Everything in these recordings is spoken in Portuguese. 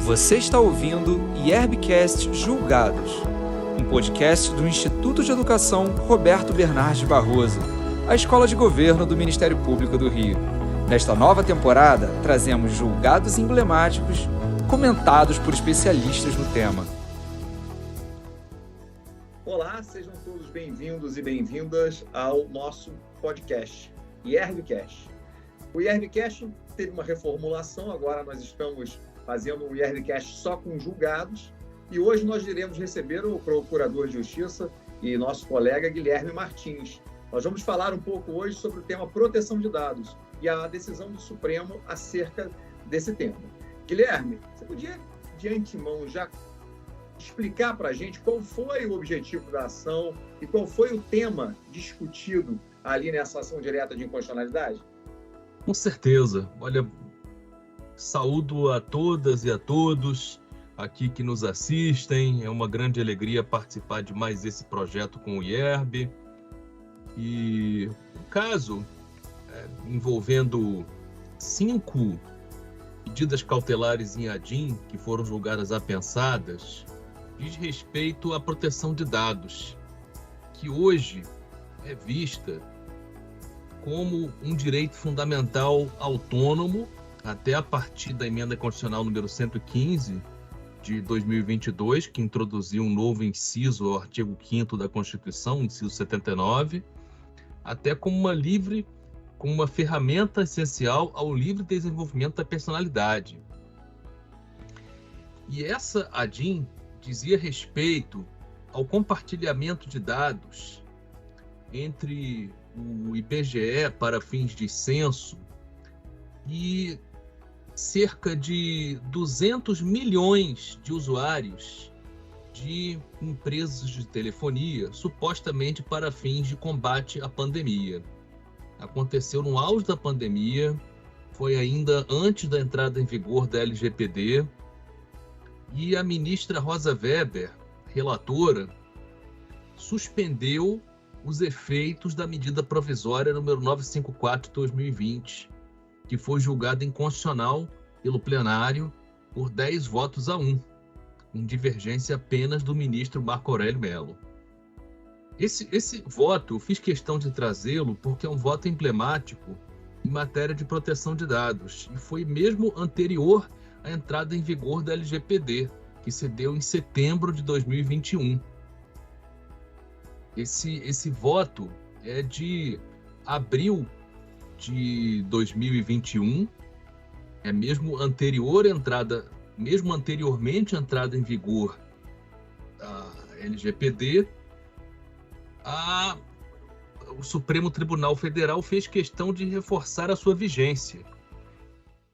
Você está ouvindo IERBcast Julgados, um podcast do Instituto de Educação Roberto Bernardes Barroso, a Escola de Governo do Ministério Público do Rio. Nesta nova temporada, trazemos julgados emblemáticos comentados por especialistas no tema. Olá, sejam todos bem-vindos e bem-vindas ao nosso podcast, IERBcast. O IERBcast teve uma reformulação, agora nós estamos fazendo um IERBcast só com julgados, e hoje nós iremos receber o Procurador de Justiça e nosso colega Guilherme Martins. Nós vamos falar um pouco hoje sobre o tema proteção de dados e a decisão do Supremo acerca desse tema. Guilherme, você podia, de antemão, já explicar para a gente qual foi o objetivo da ação e qual foi o tema discutido ali nessa ação direta de inconstitucionalidade? Com certeza. Olha, saúdo a todas e a todos aqui que nos assistem. É uma grande alegria participar de mais esse projeto com o IERB. E o caso envolvendo 5 medidas cautelares em ADIM que foram julgadas apensadas diz respeito à proteção de dados, que hoje é vista como um direito fundamental autônomo até a partir da emenda constitucional número 115 de 2022, que introduziu um novo inciso ao artigo 5º da Constituição, inciso 79, até como uma ferramenta essencial ao livre desenvolvimento da personalidade. E essa ADIM dizia respeito ao compartilhamento de dados entre o IBGE para fins de censo e cerca de 200 milhões de usuários de empresas de telefonia, supostamente para fins de combate à pandemia. Aconteceu no auge da pandemia, foi ainda antes da entrada em vigor da LGPD, e a ministra Rosa Weber, relatora, suspendeu os efeitos da medida provisória número 954 de 2020, que foi julgada inconstitucional pelo plenário por 10 votos a 1, em divergência apenas do ministro Marco Aurélio Mello. Esse voto, eu fiz questão de trazê-lo porque é um voto emblemático em matéria de proteção de dados, e foi mesmo anterior à entrada em vigor da LGPD, que se deu em setembro de 2021. Esse voto é de abril de 2021, é mesmo anteriormente à entrada em vigor da LGPD, o Supremo Tribunal Federal fez questão de reforçar a sua vigência.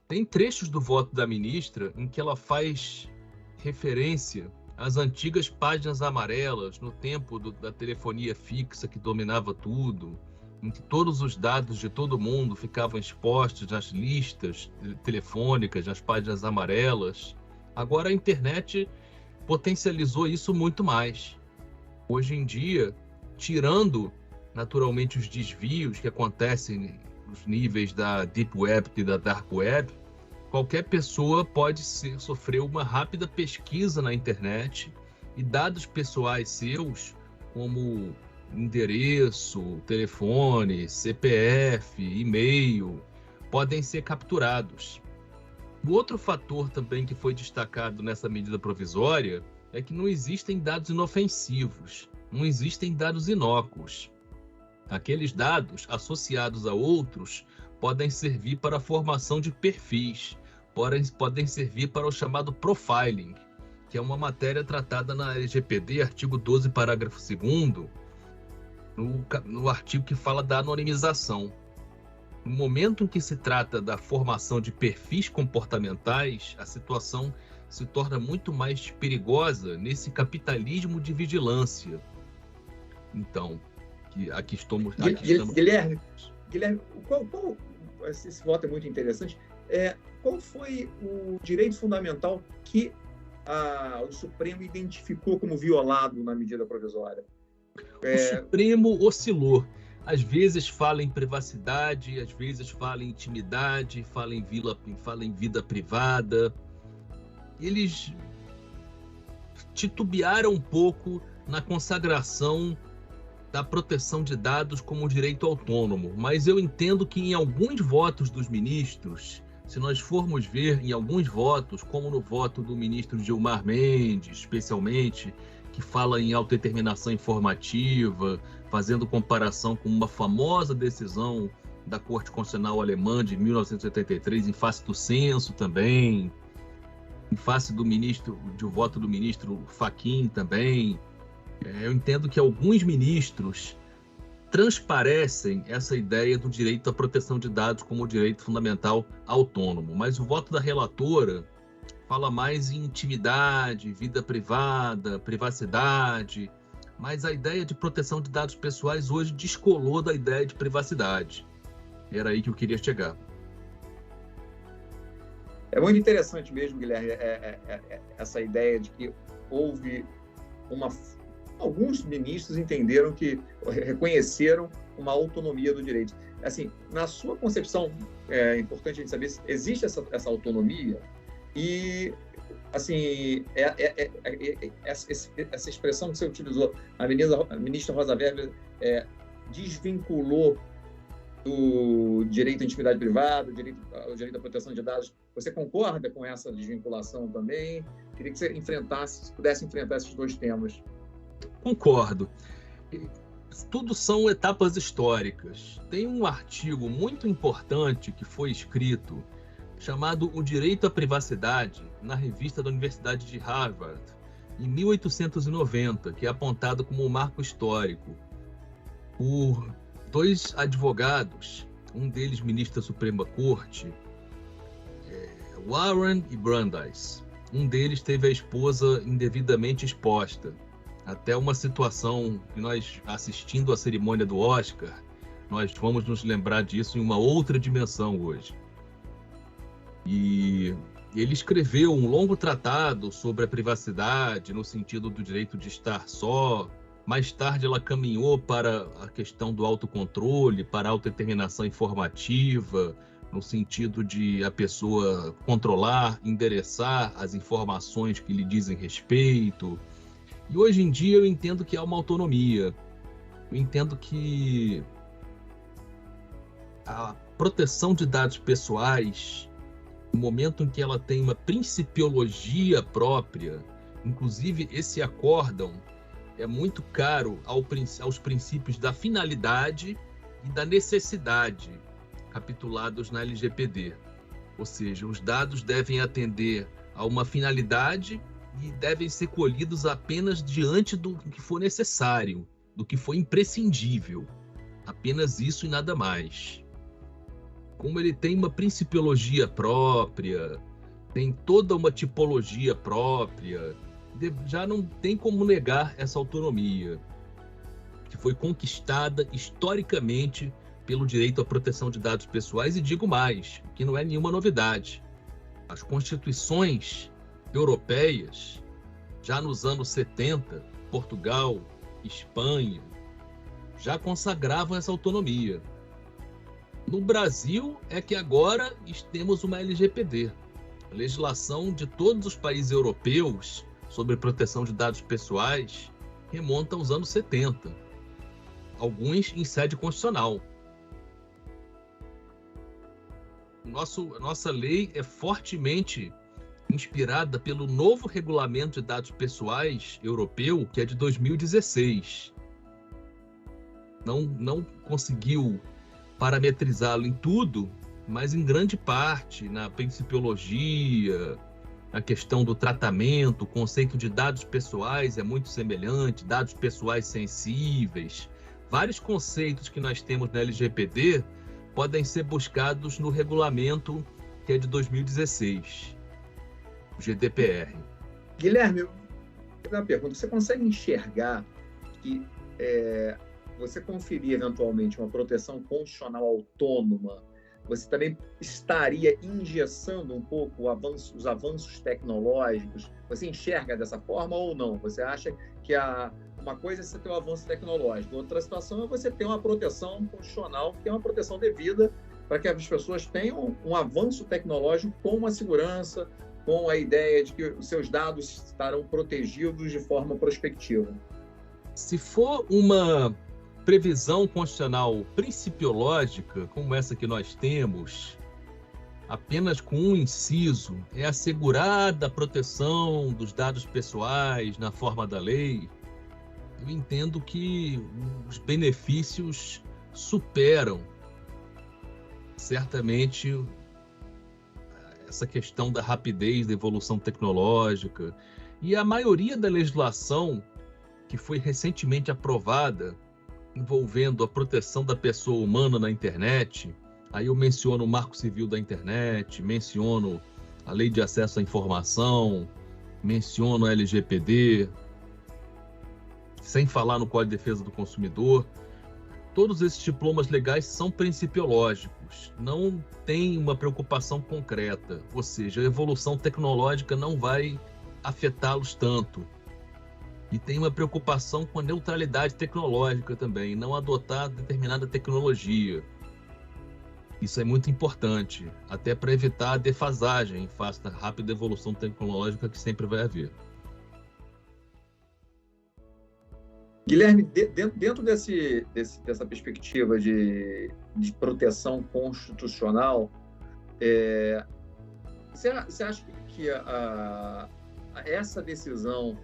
Tem trechos do voto da ministra em que ela faz referência às antigas páginas amarelas no tempo da telefonia fixa que dominava tudo, em que todos os dados de todo mundo ficavam expostos nas listas telefônicas, nas páginas amarelas. Agora a internet potencializou isso muito mais. Hoje em dia, tirando naturalmente os desvios que acontecem nos níveis da Deep Web e da Dark Web, qualquer pessoa pode sofrer uma rápida pesquisa na internet e dados pessoais seus, como endereço, telefone, CPF, e-mail, podem ser capturados. O outro fator também que foi destacado nessa medida provisória é que não existem dados inofensivos, não existem dados inócuos. Aqueles dados associados a outros podem servir para a formação de perfis, podem servir para o chamado profiling, que é uma matéria tratada na LGPD, artigo 12, parágrafo 2º, no artigo que fala da anonimização. No momento em que se trata da formação de perfis comportamentais, a situação se torna muito mais perigosa nesse capitalismo de vigilância. Então, aqui estamos... Guilherme, esse voto é muito interessante. Qual foi o direito fundamental que o Supremo identificou como violado na medida provisória? O Supremo oscilou. Às vezes fala em privacidade, às vezes fala em intimidade, fala em vida privada. eles titubearam um pouco na consagração da proteção de dados como direito autônomo, mas eu entendo que em alguns votos dos ministros, se nós formos ver em alguns votos, como no voto do ministro Gilmar Mendes, especialmente, que fala em autodeterminação informativa, fazendo comparação com uma famosa decisão da Corte Constitucional Alemã de 1983, em face do censo também, em face do voto do ministro Fachin também. Eu entendo que alguns ministros transparecem essa ideia do direito à proteção de dados como direito fundamental autônomo, mas o voto da relatora fala mais em intimidade, vida privada, privacidade, mas a ideia de proteção de dados pessoais hoje descolou da ideia de privacidade. Era aí que eu queria chegar. É muito interessante mesmo, Guilherme, essa ideia de que houve alguns ministros reconheceram uma autonomia do direito. Assim, na sua concepção, é importante a gente saber se existe essa autonomia e, assim, essa expressão que você utilizou, a ministra Rosa Weber desvinculou do direito à intimidade privada, o direito à proteção de dados. Você concorda com essa desvinculação também? Queria que você pudesse enfrentar esses dois temas. Concordo. Tudo são etapas históricas. Tem um artigo muito importante que foi escrito, chamado O Direito à Privacidade, na revista da Universidade de Harvard, em 1890, que é apontado como um marco histórico por dois advogados, um deles ministro da Suprema Corte, Warren e Brandeis. Um deles teve a esposa indevidamente exposta, até uma situação que nós, assistindo à cerimônia do Oscar, nós vamos nos lembrar disso em uma outra dimensão hoje. E ele escreveu um longo tratado sobre a privacidade, no sentido do direito de estar só. Mais tarde ela caminhou para a questão do autocontrole, para a autodeterminação informativa, no sentido de a pessoa controlar, endereçar as informações que lhe dizem respeito. E hoje em dia eu entendo que há uma autonomia. Eu entendo que a proteção de dados pessoais, no momento em que ela tem uma principiologia própria, inclusive esse acórdão é muito caro aos princípios da finalidade e da necessidade, capitulados na LGPD. Ou seja, os dados devem atender a uma finalidade e devem ser colhidos apenas diante do que for necessário, do que for imprescindível. Apenas isso e nada mais. Como ele tem uma principiologia própria, tem toda uma tipologia própria, já não tem como negar essa autonomia, que foi conquistada historicamente pelo direito à proteção de dados pessoais, e digo mais, que não é nenhuma novidade. As constituições europeias, já nos anos 70, Portugal, Espanha, já consagravam essa autonomia. No Brasil é que agora temos uma LGPD. A legislação de todos os países europeus sobre proteção de dados pessoais remonta aos anos 70, alguns em sede constitucional. Nossa lei é fortemente inspirada pelo novo regulamento de dados pessoais europeu, que é de 2016. Não conseguiu parametrizá-lo em tudo, mas em grande parte na principiologia, a questão do tratamento, o conceito de dados pessoais é muito semelhante, dados pessoais sensíveis. Vários conceitos que nós temos na LGPD podem ser buscados no regulamento que é de 2016, o GDPR. Guilherme, eu tenho uma pergunta. Você consegue enxergar que você conferir eventualmente uma proteção constitucional autônoma, você também estaria engessando um pouco os avanços tecnológicos? Você enxerga dessa forma ou não? Você acha que uma coisa é você ter um avanço tecnológico, outra situação é você ter uma proteção constitucional, que é uma proteção devida para que as pessoas tenham um avanço tecnológico com uma segurança, com a ideia de que os seus dados estarão protegidos de forma prospectiva? Se for uma previsão constitucional principiológica, como essa que nós temos, apenas com um inciso, é assegurada a proteção dos dados pessoais na forma da lei, eu entendo que os benefícios superam certamente essa questão da rapidez da evolução tecnológica. E a maioria da legislação que foi recentemente aprovada envolvendo a proteção da pessoa humana na internet, aí eu menciono o Marco Civil da Internet, menciono a Lei de Acesso à Informação, menciono a LGPD, sem falar no Código de Defesa do Consumidor. Todos esses diplomas legais são principiológicos, não tem uma preocupação concreta, ou seja, a evolução tecnológica não vai afetá-los tanto. E tem uma preocupação com a neutralidade tecnológica também, não adotar determinada tecnologia. Isso é muito importante, até para evitar a defasagem face da rápida evolução tecnológica que sempre vai haver. Guilherme, dentro dessa perspectiva de proteção constitucional, você acha que essa decisão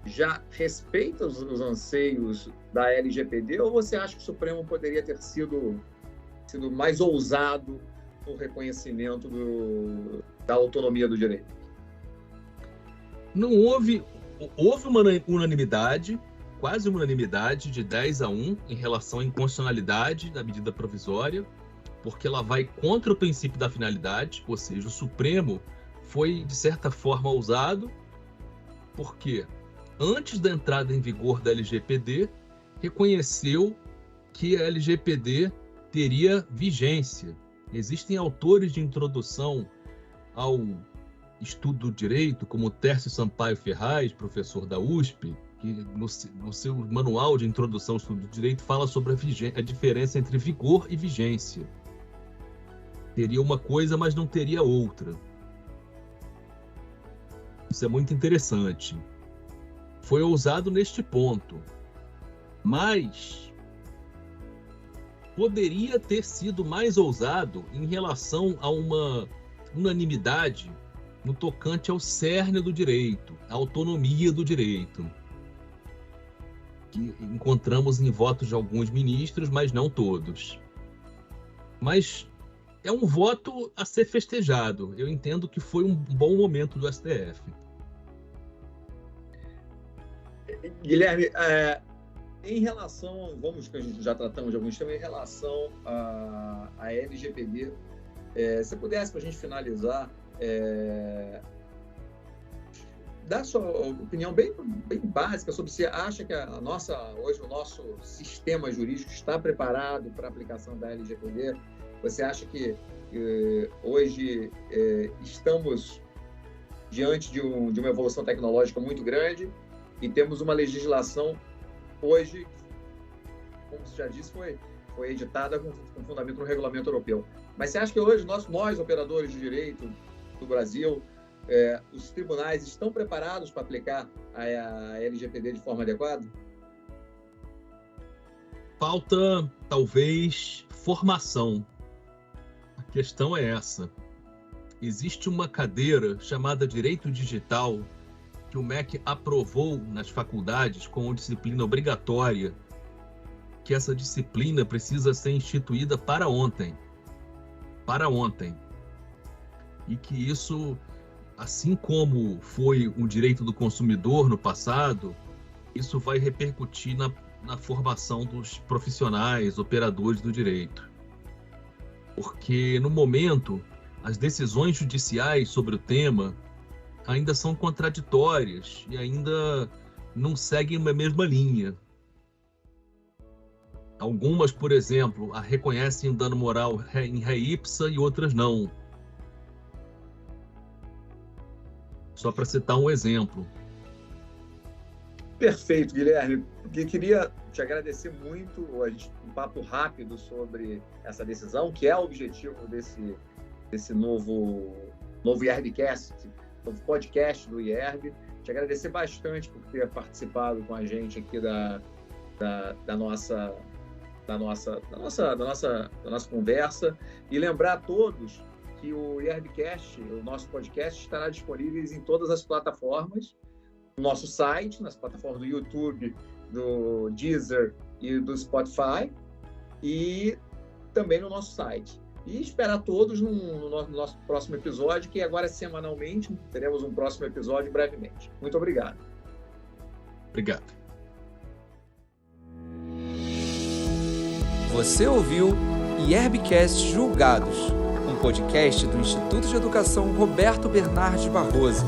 já respeita os anseios da LGPD, ou você acha que o Supremo poderia ter sido mais ousado no reconhecimento da autonomia do direito? Não houve uma unanimidade, quase uma unanimidade de 10-1 em relação à inconstitucionalidade da medida provisória, porque ela vai contra o princípio da finalidade, ou seja, o Supremo foi, de certa forma, ousado, porque antes da entrada em vigor da LGPD, reconheceu que a LGPD teria vigência. Existem autores de introdução ao estudo do direito, como Tércio Sampaio Ferraz, professor da USP, que no seu manual de introdução ao estudo do direito fala sobre a diferença entre vigor e vigência. Teria uma coisa, mas não teria outra. Isso é muito interessante. Foi ousado neste ponto, mas poderia ter sido mais ousado em relação a uma unanimidade no tocante ao cerne do direito, à autonomia do direito, que encontramos em votos de alguns ministros, mas não todos. Mas é um voto a ser festejado. Eu entendo que foi um bom momento do STF. Guilherme, em relação, que a gente já tratamos de alguns temas, em relação à LGPD, se pudesse, para a gente finalizar, dar sua opinião bem básica sobre se acha que hoje o nosso sistema jurídico está preparado para a aplicação da LGPD. Você acha que hoje estamos diante de uma evolução tecnológica muito grande e temos uma legislação hoje, como você já disse, foi editada com fundamento no regulamento europeu. Mas você acha que hoje nós operadores de direito do Brasil, os tribunais estão preparados para aplicar a LGPD de forma adequada? Falta, talvez, formação. A questão é essa. Existe uma cadeira chamada Direito Digital que o MEC aprovou nas faculdades como disciplina obrigatória, que essa disciplina precisa ser instituída para ontem. Para ontem. E que isso, assim como foi um direito do consumidor no passado, isso vai repercutir na formação dos profissionais, operadores do direito. Porque, no momento, as decisões judiciais sobre o tema ainda são contraditórias e ainda não seguem uma mesma linha. Algumas, por exemplo, a reconhecem o dano moral em ré ipsa e outras não. Só para citar um exemplo. Perfeito, Guilherme. Eu queria te agradecer muito um papo rápido sobre essa decisão, que é o objetivo desse novo IRBcast, podcast do IERB. Te agradecer bastante por ter participado com a gente aqui da nossa conversa, e lembrar a todos que o IERBcast, o nosso podcast, estará disponível em todas as plataformas, no nosso site, nas plataformas do YouTube, do Deezer e do Spotify, e também no nosso site. E esperar todos no nosso próximo episódio, que agora é semanalmente, teremos um próximo episódio brevemente. Muito obrigado. Obrigado. Você ouviu IERBcast Julgados, um podcast do Instituto de Educação Roberto Bernardes Barroso,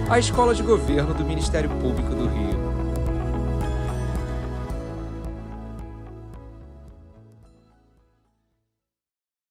a Escola de Governo do Ministério Público do Rio.